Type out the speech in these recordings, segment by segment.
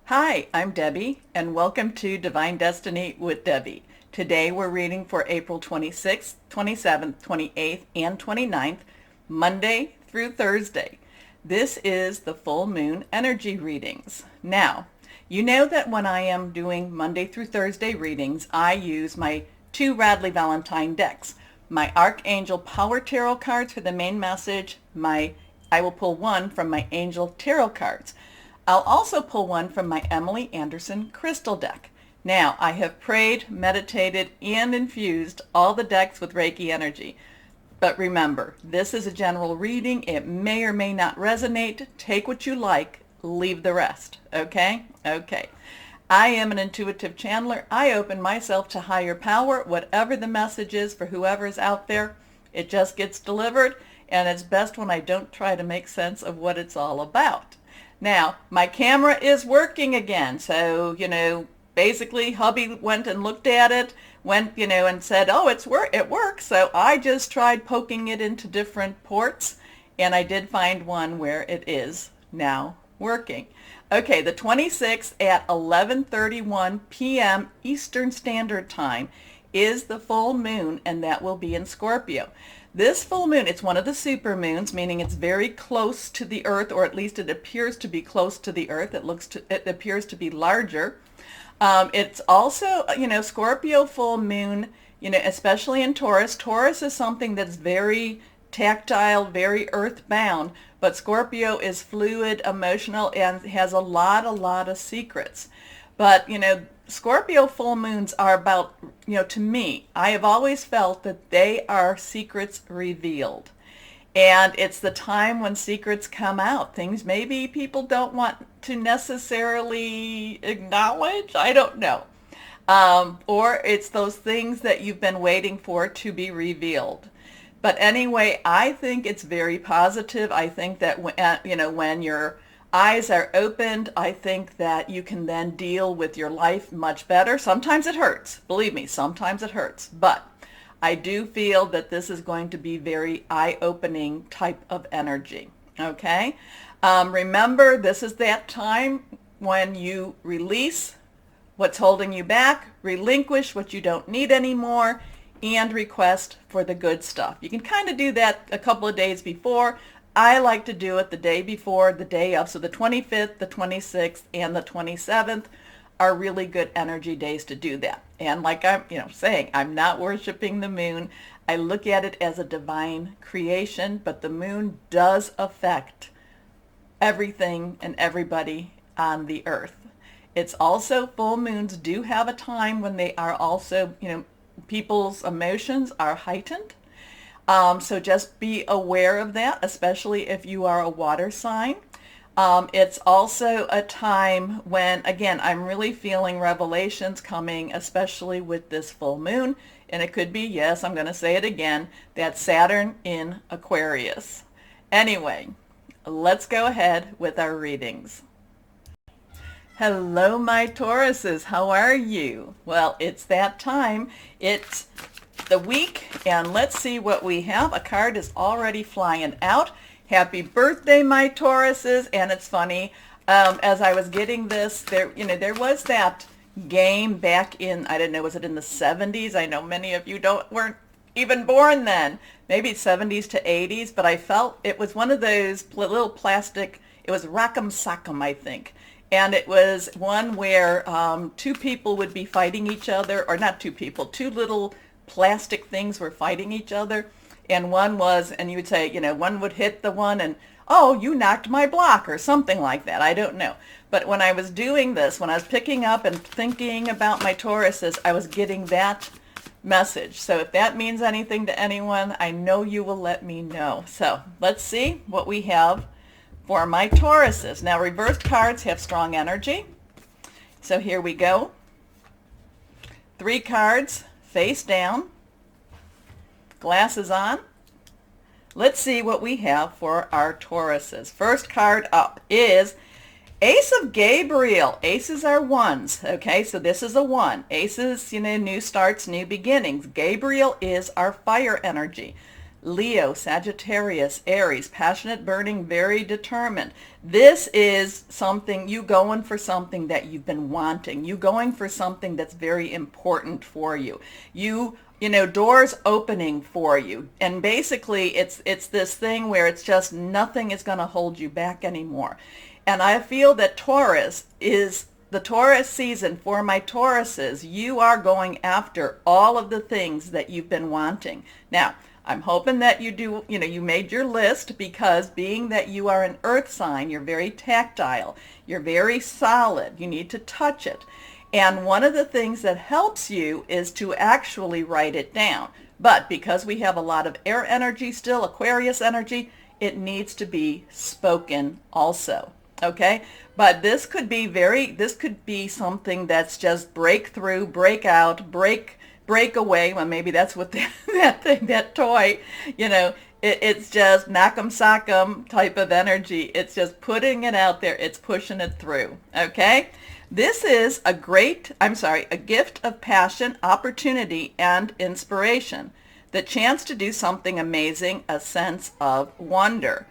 Hi, I'm Debbie, and welcome to Divine Destiny with Debbie. Today we're reading for April 26th, 27th, 28th, and 29th, Monday through Thursday. This is the full moon energy readings. Now, you know that when I am doing Monday through Thursday readings, I use my two Radley Valentine decks. My Archangel Power Tarot cards for the main message. I will pull one from my Angel Tarot cards. I'll also pull one from my Emily Anderson crystal deck. Now, I have prayed, meditated, and infused all the decks with Reiki energy. But remember, this is a general reading. It may or may not resonate. Take what you like, leave the rest. Okay? Okay. I am an intuitive channeler. I open myself to higher power, whatever the message is for whoever is out there. It just gets delivered, and it's best when I don't try to make sense of what it's all about. Now, my camera is working again, so, basically hubby went and looked at it, and said, oh, it works. So I just tried poking it into different ports, and I did find one where it is now working. Okay, the 26th at 11:31 p.m. Eastern Standard Time is the full moon, and that will be in Scorpio. This full moon, it's one of the super moons, meaning it's very close to the Earth, or at least it appears to be close to the Earth. It appears to be larger. It's also, Scorpio full moon, especially in Taurus. Taurus is something that's very tactile, very earthbound, but Scorpio is fluid, emotional, and has a lot of secrets. But, Scorpio full moons are about, to me, I have always felt that they are secrets revealed. And it's the time when secrets come out. Things maybe people don't want to necessarily acknowledge. I don't know. Or it's those things that you've been waiting for to be revealed. But anyway, I think it's very positive. I think that, when your eyes are opened, I think that you can then deal with your life much better. Sometimes it hurts. Believe me, sometimes it hurts. But I do feel that this is going to be very eye-opening type of energy. Okay? Remember, this is that time when you release what's holding you back, relinquish what you don't need anymore, and request for the good stuff. You can kind of do that a couple of days before. I like to do it the day before, the day of. So the 25th, the 26th, and the 27th are really good energy days to do that. And like I'm, saying, I'm not worshiping the moon. I look at it as a divine creation, but the moon does affect everything and everybody on the earth. It's also, full moons do have a time when they are also, people's emotions are heightened. So just be aware of that, especially if you are a water sign. It's also a time when, again, I'm really feeling revelations coming, especially with this full moon. And it could be, yes, I'm going to say it again, that Saturn in Aquarius. Anyway, let's go ahead with our readings. Hello, my Tauruses. How are you? Well, it's that time. It's the week, and let's see what we have. A card is already flying out. Happy birthday, my Tauruses. And it's funny, as I was getting this, there was that game back in, I don't know, was it in the 70s? I know many of you weren't even born then. Maybe 70s to 80s, but I felt it was one of those little plastic, it was Rock'em Sock'em, I think. And it was one where two people would be fighting each other, or not two people, two little plastic things were fighting each other, and one was, and you would say, one would hit the one and, oh, you knocked my block, or something like that. I don't know. But when I was doing this, when I was picking up and thinking about my Tauruses, I was getting that message. So if that means anything to anyone, I know you will let me know. So let's see what we have for my Tauruses. Now, reversed cards have strong energy. So here we go. 3 cards face down, glasses on. Let's see what we have for our Tauruses. First card up is Ace of Gabriel. Aces are ones, okay? So this is a 1. Aces, new starts, new beginnings. Gabriel is our fire energy. Leo, Sagittarius, Aries, passionate, burning, very determined. This is something, you going for something that you've been wanting. You going for something that's very important for you. You know, doors opening for you. And basically it's this thing where it's just nothing is going to hold you back anymore. And I feel that Taurus is the Taurus season. For my Tauruses, you are going after all of the things that you've been wanting. Now, I'm hoping that you made your list, because being that you are an earth sign, you're very tactile, you're very solid, you need to touch it. And one of the things that helps you is to actually write it down. But because we have a lot of air energy still, Aquarius energy, it needs to be spoken also. Okay? But this could be something that's just breakthrough, break out, break away. Well, maybe that's what that toy, it's just knock 'em sock 'em type of energy. It's just putting it out there. It's pushing it through. Okay? This is a gift of passion, opportunity, and inspiration. The chance to do something amazing, a sense of wonder.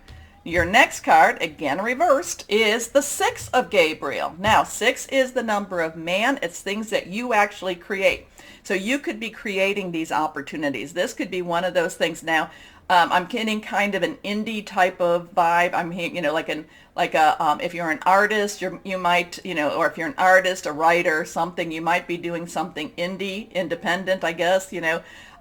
Your next card, again reversed, is the 6 of Gabriel. Now, 6 is the number of man. It's things that you actually create. So you could be creating these opportunities. This could be one of those things. Now, I'm getting kind of an indie type of vibe. I'm hearing, if you're an artist, you might, or if you're an artist, a writer, something, you might be doing something indie, independent, I guess,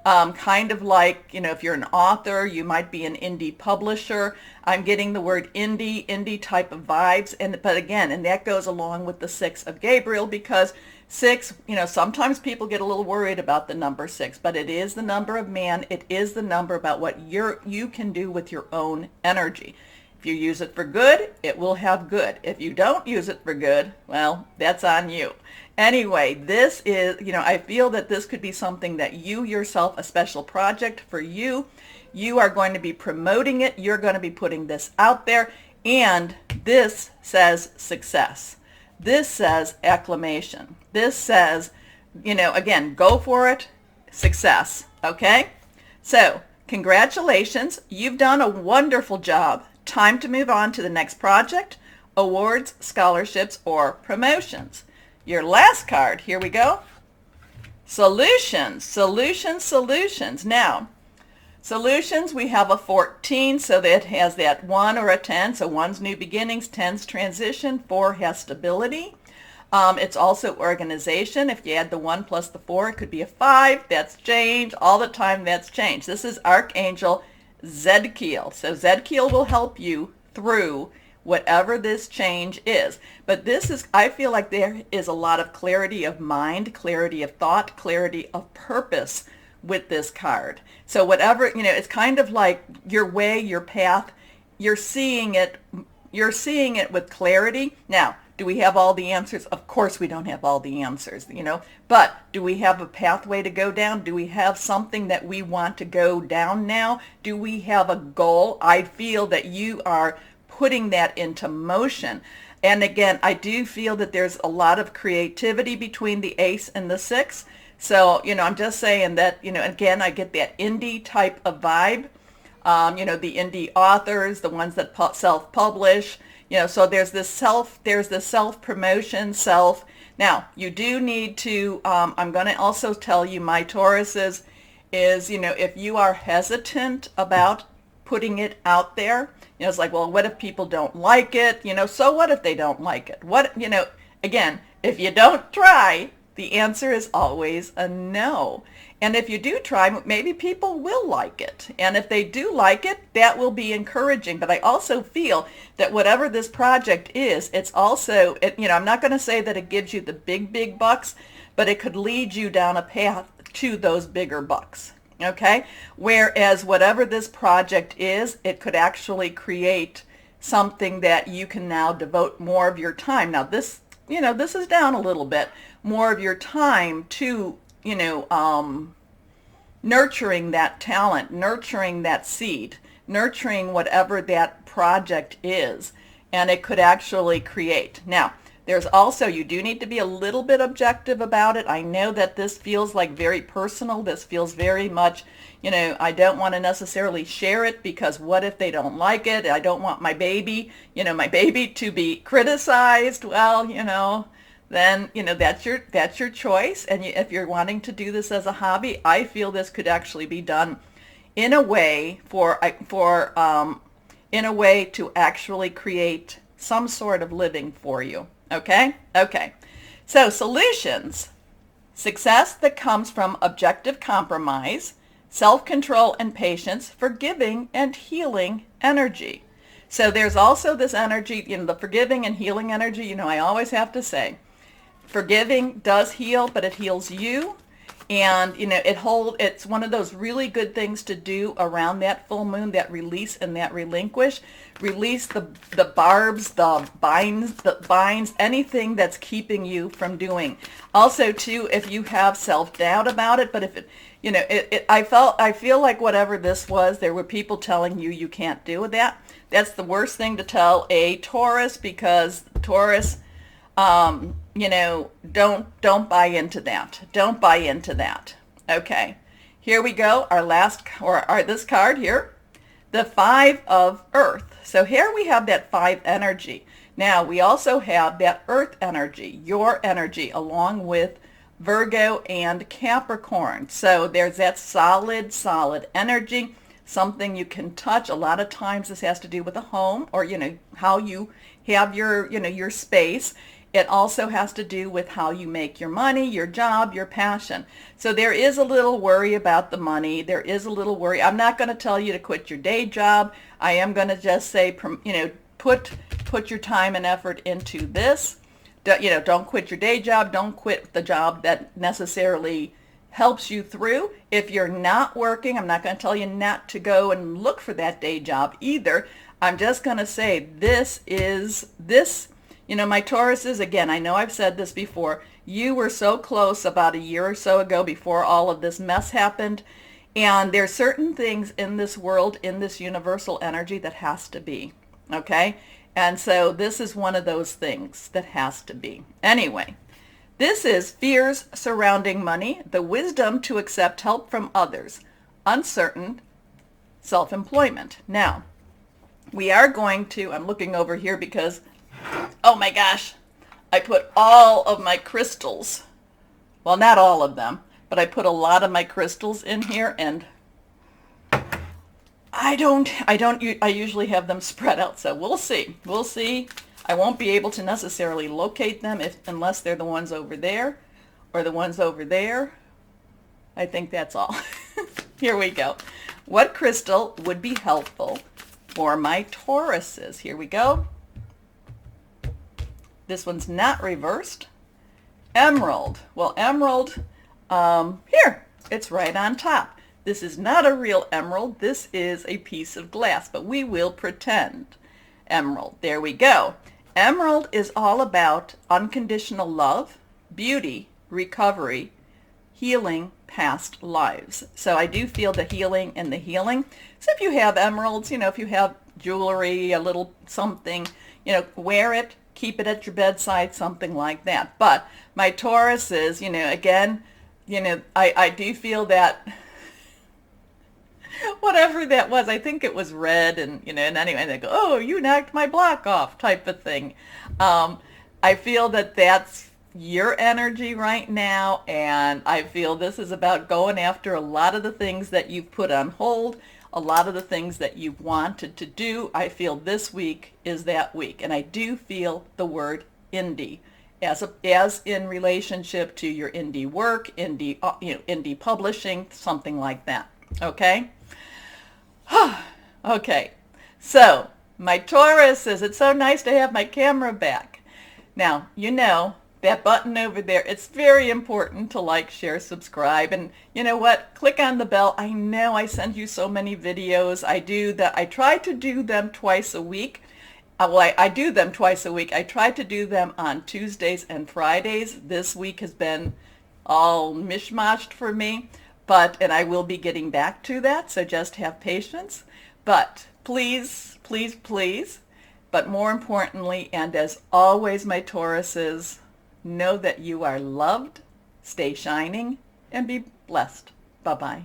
kind of like, if you're an author, you might be an indie publisher. I'm getting the word indie type of vibes. But again, and that goes along with the 6 of Gabriel, because 6, sometimes people get a little worried about the number 6, but it is the number of man. It is the number about what you can do with your own energy. If you use it for good, it will have good. If you don't use it for good, well, that's on you. Anyway, this is, I feel that this could be something that you yourself, a special project for you. You are going to be promoting it. You're going to be putting this out there. And this says success. This says acclamation. This says, again, go for it, success. Okay? So, congratulations. You've done a wonderful job. Time to move on to the next project, awards, scholarships, or promotions. Your last card, here we go. Solutions. Now, solutions, we have a 14, so that has that 1 or a 10. So 1's new beginnings, 10's transition, 4 has stability. It's also organization. If you add the 1 plus the 4, it could be a 5. That's change. All the time, that's change. This is Archangel Zedkiel. So Zedkiel will help you through whatever this change is. But this is, I feel like there is a lot of clarity of mind, clarity of thought, clarity of purpose with this card. So whatever, it's kind of like your way, your path, you're seeing it with clarity. Now, do we have all the answers? Of course we don't have all the answers, but do we have a pathway to go down? Do we have something that we want to go down now? Do we have a goal? I feel that you are putting that into motion. And again, I do feel that there's a lot of creativity between the ace and the 6. So, I'm just saying that, again, I get that indie type of vibe. The indie authors, the ones that self-publish, so there's the self-promotion, Now, you do need to, I'm going to also tell you, my Tauruses, is, if you are hesitant about putting it out there, it's like, well, what if people don't like it? So what if they don't like it? Again, if you don't try, the answer is always a no. And if you do try, maybe people will like it. And if they do like it, that will be encouraging. But I also feel that whatever this project is, it's also, I'm not going to say that it gives you the big bucks, but it could lead you down a path to those bigger bucks. Okay? Whereas whatever this project is, it could actually create something that you can now devote more of your time. Now this, this is down a little bit, more of your time to, nurturing that talent, nurturing that seed, nurturing whatever that project is, and it could actually create. Now, There's also, you do need to be a little bit objective about it. I know that this feels like very personal. This feels very much, I don't want to necessarily share it because what if they don't like it? I don't want my baby, my baby to be criticized. Well, then, that's your choice. And if you're wanting to do this as a hobby, I feel this could actually be done in a way in a way to actually create some sort of living for you. Okay? Okay. So solutions. Success that comes from objective compromise, self-control and patience, forgiving and healing energy. So there's also this energy, the forgiving and healing energy, I always have to say, forgiving does heal, but it heals you. And, it's one of those really good things to do around that full moon, that release and that relinquish. Release the barbs, the binds, anything that's keeping you from doing. Also, too, if you have self-doubt about it, but if it, I feel like whatever this was, there were people telling you can't do that. That's the worst thing to tell a Taurus, because Taurus, don't buy into that. Don't buy into that. Okay, here we go. Our last, this card here, the 5 of Earth. So here we have that 5 energy. Now we also have that Earth energy, your energy, along with Virgo and Capricorn. So there's that solid energy, something you can touch. A lot of times this has to do with a home, or, how you have your space. It also has to do with how you make your money, your job, your passion. So there is a little worry about the money. There is a little worry. I'm not going to tell you to quit your day job. I am going to just say, put your time and effort into this. Don't quit your day job. Don't quit the job that necessarily helps you through. If you're not working, I'm not going to tell you not to go and look for that day job either. I'm just going to say this. My Tauruses, again, I know I've said this before, you were so close about a year or so ago before all of this mess happened. And there's certain things in this world, in this universal energy, that has to be. Okay? And so this is one of those things that has to be. Anyway, this is fears surrounding money, the wisdom to accept help from others, uncertain self-employment. Now, we are going to, I'm looking over here because, oh my gosh, I put all of my crystals, well, not all of them, but I put a lot of my crystals in here, and I usually have them spread out, so we'll see. We'll see. I won't be able to necessarily locate them unless they're the ones over there or the ones over there. I think that's all. Here we go. What crystal would be helpful for my Tauruses? Here we go. This one's not reversed. Emerald. Well, emerald, here, it's right on top. This is not a real emerald. This is a piece of glass, but we will pretend emerald. There we go. Emerald is all about unconditional love, beauty, recovery, healing past lives. So I do feel the healing and the healing. So if you have emeralds, if you have jewelry, a little something, wear it. Keep it at your bedside, something like that. But my Taurus is, again, I do feel that whatever that was, I think it was red, and, and anyway, they go, oh, you knocked my block off type of thing. I feel that that's your energy right now, and I feel this is about going after a lot of the things that you've put on hold, a lot of the things that you've wanted to do. I feel this week is that week, and I do feel the word indie as in relationship to your indie work, indie publishing, something like that. Okay. Okay. So my Taurus says, it's so nice to have my camera back. Now, that button over there, it's very important to like, share, subscribe, and you know what? Click on the bell. I know I send you so many videos. I do that. I try to do them twice a week. I do them twice a week. I try to do them on Tuesdays and Fridays. This week has been all mishmashed for me, and I will be getting back to that, so just have patience. But please, please, please, But more importantly, and as always, my Tauruses, know that you are loved, stay shining, and be blessed. Bye-bye.